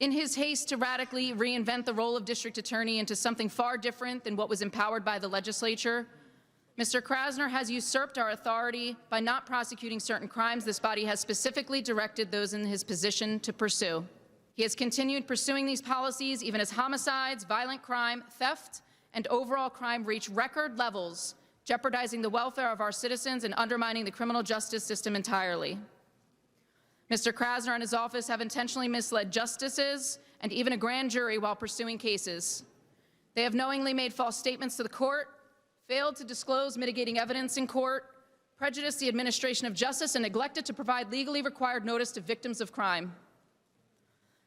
In his haste to radically reinvent the role of district attorney into something far different than what was empowered by the legislature, Mr. Krasner has usurped our authority by not prosecuting certain crimes this body has specifically directed those in his position to pursue. He has continued pursuing these policies even as homicides, violent crime, theft, and overall crime reach record levels, jeopardizing the welfare of our citizens and undermining the criminal justice system entirely. Mr. Krasner and his office have intentionally misled justices and even a grand jury while pursuing cases. They have knowingly made false statements to the court, failed to disclose mitigating evidence in court, prejudiced the administration of justice, and neglected to provide legally required notice to victims of crime.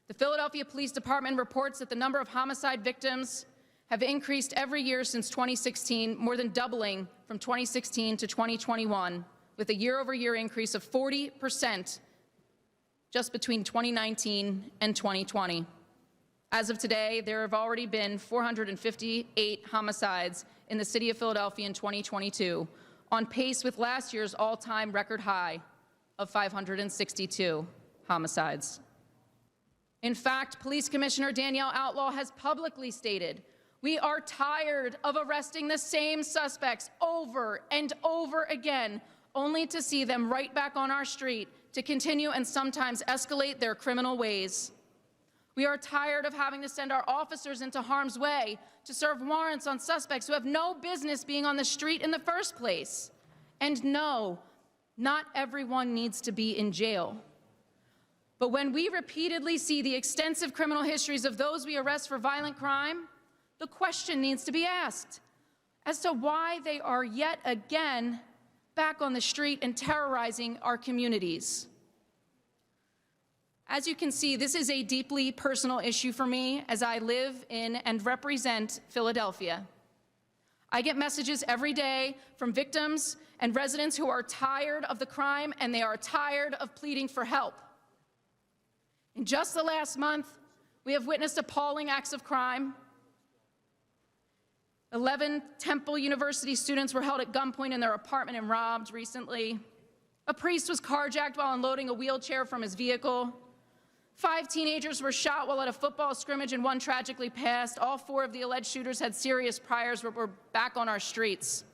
The Philadelphia Police Department reports that the number of homicide victims have increased every year since 2016, more than doubling from 2016 to 2021, with a year-over-year increase of 40% just between 2019 and 2020. As of today, there have already been 458 homicides in the city of Philadelphia in 2022, on pace with last year's all-time record high of 562 homicides. In fact, Police Commissioner Danielle Outlaw has publicly stated, "We are tired of arresting the same suspects over and over again, only to see them right back on our street to continue and sometimes escalate their criminal ways. We are tired of having to send our officers into harm's way to serve warrants on suspects who have no business being on the street in the first place. And no, not everyone needs to be in jail. But when we repeatedly see the extensive criminal histories of those we arrest for violent crime, the question needs to be asked as to why they are yet again back on the street and terrorizing our communities." As you can see, this is a deeply personal issue for me as I live in and represent Philadelphia. I get messages every day from victims and residents who are tired of the crime and they are tired of pleading for help. In just the last month, we have witnessed appalling acts of crime. 11 Temple University students were held at gunpoint in their apartment and robbed recently. A priest was carjacked while unloading a wheelchair from his vehicle. 5 teenagers were shot while at a football scrimmage and 1 tragically passed. All 4 of the alleged shooters had serious priors but were back on our streets.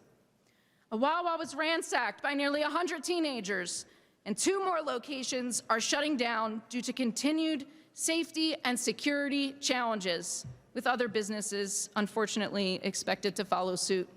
A Wawa was ransacked by nearly 100 teenagers, and 2 more locations are shutting down due to continued safety and security challenges, with other businesses unfortunately expected to follow suit.